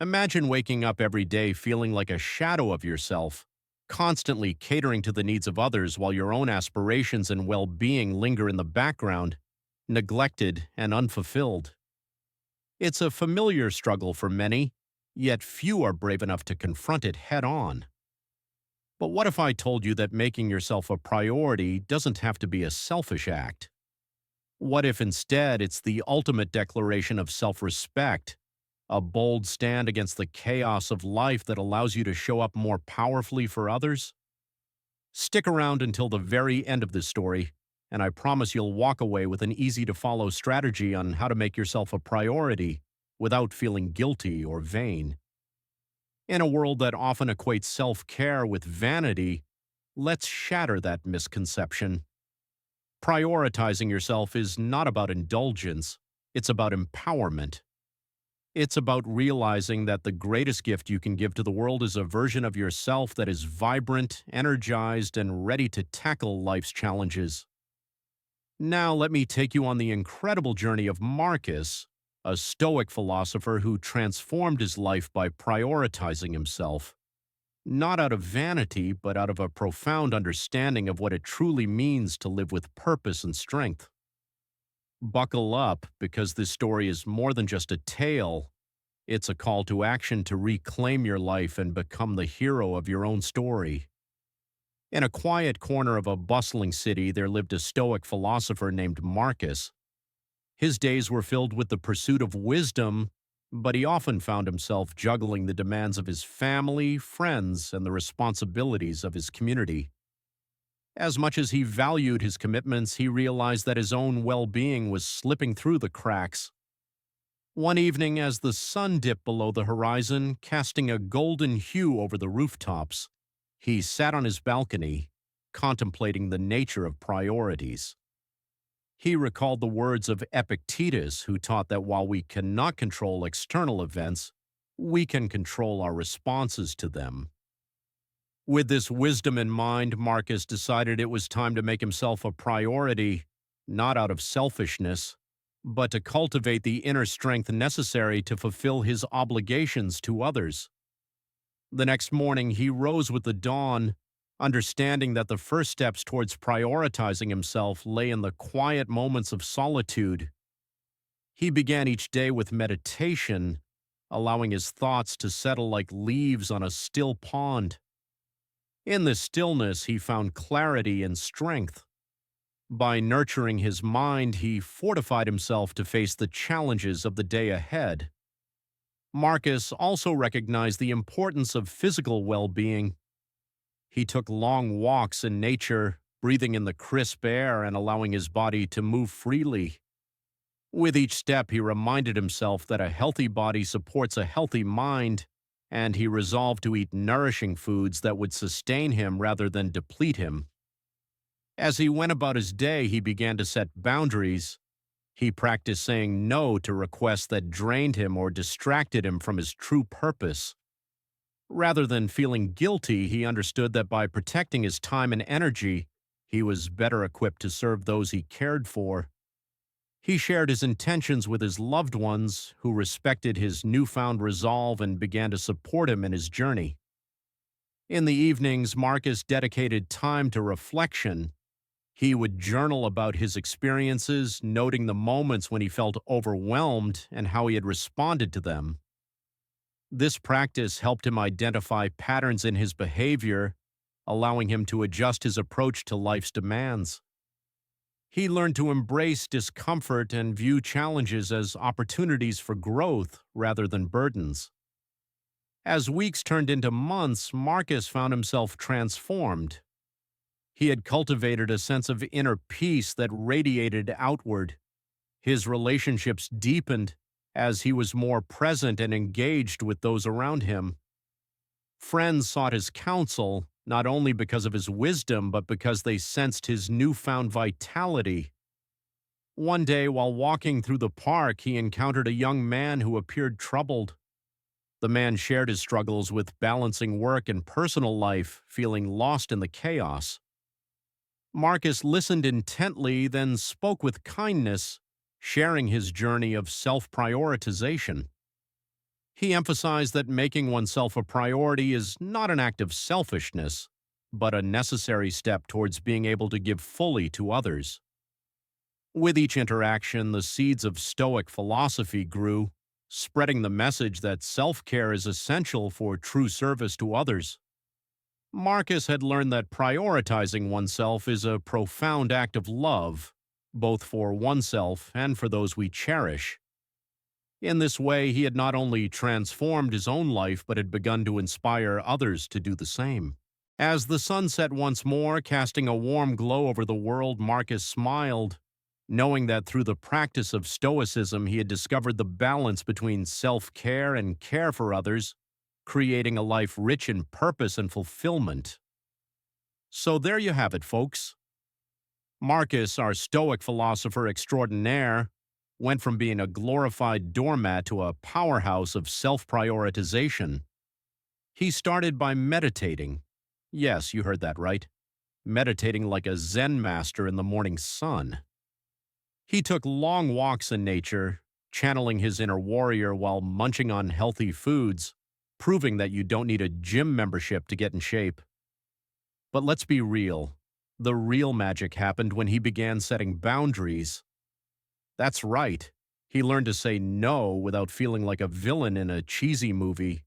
Imagine waking up every day feeling like a shadow of yourself, constantly catering to the needs of others while your own aspirations and well-being linger in the background, neglected and unfulfilled. It's a familiar struggle for many, yet few are brave enough to confront it head-on. But what if I told you that making yourself a priority doesn't have to be a selfish act? What if instead it's the ultimate declaration of self-respect, a bold stand against the chaos of life that allows you to show up more powerfully for others? Stick around until the very end of this story, and I promise you'll walk away with an easy-to-follow strategy on how to make yourself a priority without feeling guilty or vain. In a world that often equates self-care with vanity, let's shatter that misconception. Prioritizing yourself is not about indulgence, it's about empowerment. It's about realizing that the greatest gift you can give to the world is a version of yourself that is vibrant, energized, and ready to tackle life's challenges. Now, let me take you on the incredible journey of Marcus, a Stoic philosopher who transformed his life by prioritizing himself, not out of vanity, but out of a profound understanding of what it truly means to live with purpose and strength. Buckle up, because this story is more than just a tale. It's a call to action to reclaim your life and become the hero of your own story. In a quiet corner of a bustling city, there lived a Stoic philosopher named Marcus. His days were filled with the pursuit of wisdom, but he often found himself juggling the demands of his family, friends, and the responsibilities of his community. As much as he valued his commitments, he realized that his own well-being was slipping through the cracks. One evening, as the sun dipped below the horizon, casting a golden hue over the rooftops, he sat on his balcony, contemplating the nature of priorities. He recalled the words of Epictetus, who taught that while we cannot control external events, we can control our responses to them. With this wisdom in mind, Marcus decided it was time to make himself a priority, not out of selfishness, but to cultivate the inner strength necessary to fulfill his obligations to others. The next morning, he rose with the dawn, understanding that the first steps towards prioritizing himself lay in the quiet moments of solitude. He began each day with meditation, allowing his thoughts to settle like leaves on a still pond. In this stillness, he found clarity and strength. By nurturing his mind, he fortified himself to face the challenges of the day ahead. Marcus also recognized the importance of physical well-being. He took long walks in nature, breathing in the crisp air and allowing his body to move freely. With each step, he reminded himself that a healthy body supports a healthy mind, and he resolved to eat nourishing foods that would sustain him rather than deplete him. As he went about his day, he began to set boundaries. He practiced saying no to requests that drained him or distracted him from his true purpose. Rather than feeling guilty, he understood that by protecting his time and energy, he was better equipped to serve those he cared for. He shared his intentions with his loved ones, who respected his newfound resolve and began to support him in his journey. In the evenings, Marcus dedicated time to reflection. He would journal about his experiences, noting the moments when he felt overwhelmed and how he had responded to them. This practice helped him identify patterns in his behavior, allowing him to adjust his approach to life's demands. He learned to embrace discomfort and view challenges as opportunities for growth rather than burdens. As weeks turned into months, Marcus found himself transformed. He had cultivated a sense of inner peace that radiated outward. His relationships deepened as he was more present and engaged with those around him. Friends sought his counsel, not only because of his wisdom, but because they sensed his newfound vitality. One day, while walking through the park, he encountered a young man who appeared troubled. The man shared his struggles with balancing work and personal life, feeling lost in the chaos. Marcus listened intently, then spoke with kindness, sharing his journey of self-prioritization. He emphasized that making oneself a priority is not an act of selfishness, but a necessary step towards being able to give fully to others. With each interaction, the seeds of Stoic philosophy grew, spreading the message that self-care is essential for true service to others. Marcus had learned that prioritizing oneself is a profound act of love, both for oneself and for those we cherish. In this way, he had not only transformed his own life, but had begun to inspire others to do the same. As the sun set once more, casting a warm glow over the world, Marcus smiled, knowing that through the practice of Stoicism he had discovered the balance between self-care and care for others, creating a life rich in purpose and fulfillment. So there you have it, folks. Marcus, our Stoic philosopher extraordinaire, went from being a glorified doormat to a powerhouse of self-prioritization. He started by meditating. Yes, you heard that right. Meditating like a Zen master in the morning sun. He took long walks in nature, channeling his inner warrior while munching on healthy foods, proving that you don't need a gym membership to get in shape. But let's be real. The real magic happened when he began setting boundaries. That's right. He learned to say no without feeling like a villain in a cheesy movie.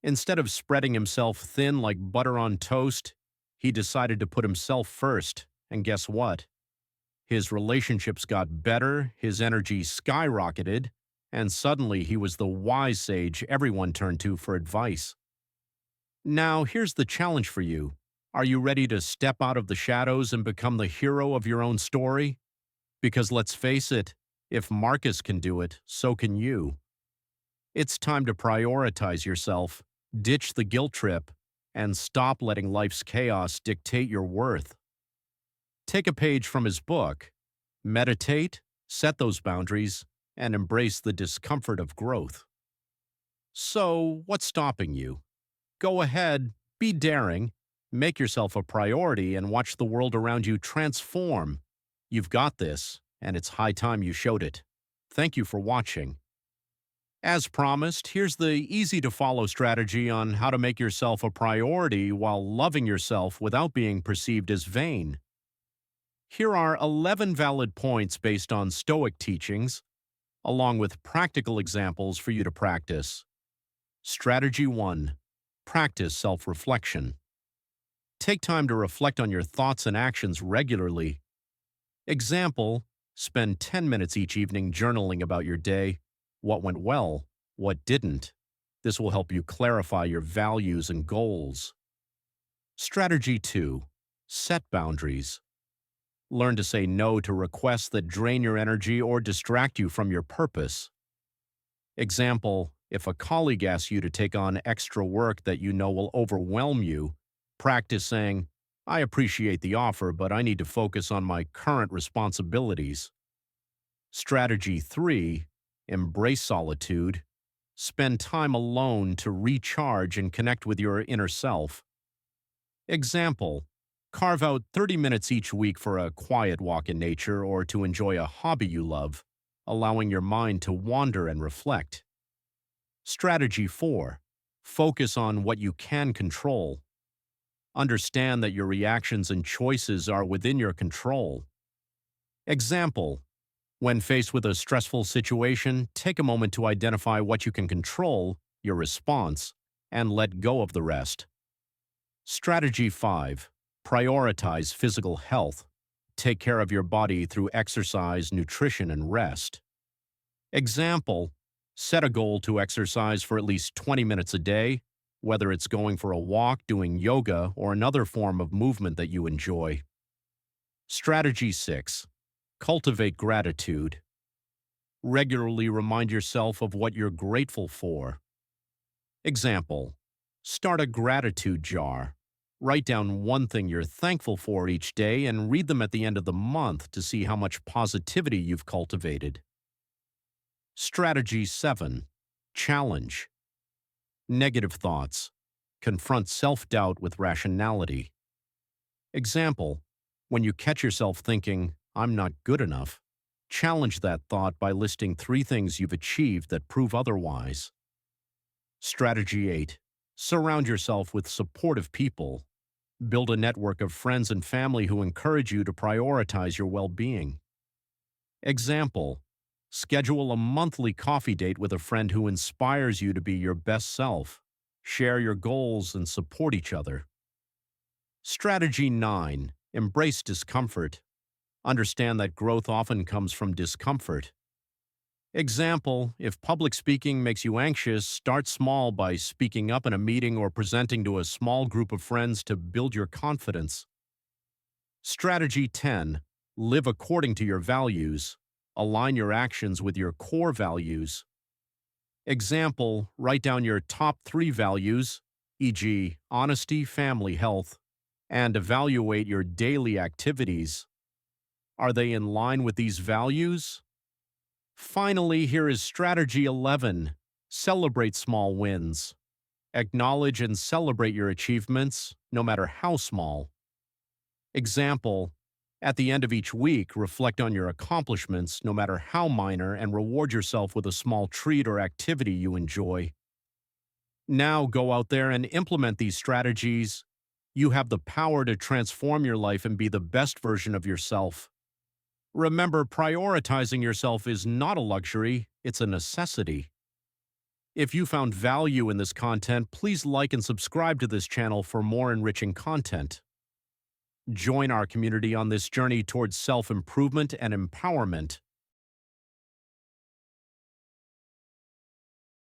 Instead of spreading himself thin like butter on toast, he decided to put himself first, and guess what? His relationships got better, his energy skyrocketed, and suddenly he was the wise sage everyone turned to for advice. Now, here's the challenge for you. Are you ready to step out of the shadows and become the hero of your own story? Because let's face it, if Marcus can do it, so can you. It's time to prioritize yourself, ditch the guilt trip, and stop letting life's chaos dictate your worth. Take a page from his book. Meditate, set those boundaries, and embrace the discomfort of growth. So, what's stopping you? Go ahead, be daring, make yourself a priority, and watch the world around you transform. You've got this, and it's high time you showed it. Thank you for watching. As promised, here's the easy-to-follow strategy on how to make yourself a priority while loving yourself without being perceived as vain. Here are 11 valid points based on Stoic teachings, along with practical examples for you to practice. Strategy 1. Practice self-reflection. Take time to reflect on your thoughts and actions regularly. Example, spend 10 minutes each evening journaling about your day, what went well, what didn't. This will help you clarify your values and goals. Strategy 2. Set boundaries. Learn to say no to requests that drain your energy or distract you from your purpose. Example, if a colleague asks you to take on extra work that you know will overwhelm you, practice saying, "I appreciate the offer, but I need to focus on my current responsibilities." Strategy 3. Embrace solitude. Spend time alone to recharge and connect with your inner self. Example, carve out 30 minutes each week for a quiet walk in nature or to enjoy a hobby you love, allowing your mind to wander and reflect. Strategy 4. Focus on what you can control. Understand that your reactions and choices are within your control. Example, when faced with a stressful situation, take a moment to identify what you can control, your response, and let go of the rest. Strategy 5. Prioritize physical health. Take care of your body through exercise, nutrition, and rest. Example, set a goal to exercise for at least 20 minutes a day, whether it's going for a walk, doing yoga, or another form of movement that you enjoy. Strategy 6. Cultivate gratitude. Regularly remind yourself of what you're grateful for. Example, start a gratitude jar. Write down one thing you're thankful for each day and read them at the end of the month to see how much positivity you've cultivated. Strategy 7. Challenge. Negative thoughts. Confront self-doubt with rationality. Example, when you catch yourself thinking, "I'm not good enough," challenge that thought by listing 3 things you've achieved that prove otherwise. Strategy 8. Surround yourself with supportive people. Build a network of friends and family who encourage you to prioritize your well-being. Example: schedule a monthly coffee date with a friend who inspires you to be your best self. Share your goals and support each other. Strategy 9. Embrace discomfort. Understand that growth often comes from discomfort. Example: if public speaking makes you anxious, start small by speaking up in a meeting or presenting to a small group of friends to build your confidence. Strategy 10. Live according to your values. Align your actions with your core values. Example: write down your top 3 values, e.g., honesty, family, health, and evaluate your daily activities. Are they in line with these values? Finally, here is strategy 11. Celebrate small wins. Acknowledge and celebrate your achievements, no matter how small. Example: at the end of each week, reflect on your accomplishments, no matter how minor, and reward yourself with a small treat or activity you enjoy. Now go out there and implement these strategies. You have the power to transform your life and be the best version of yourself. Remember, prioritizing yourself is not a luxury, it's a necessity. If you found value in this content, please like and subscribe to this channel for more enriching content. Join our community on this journey towards self-improvement and empowerment.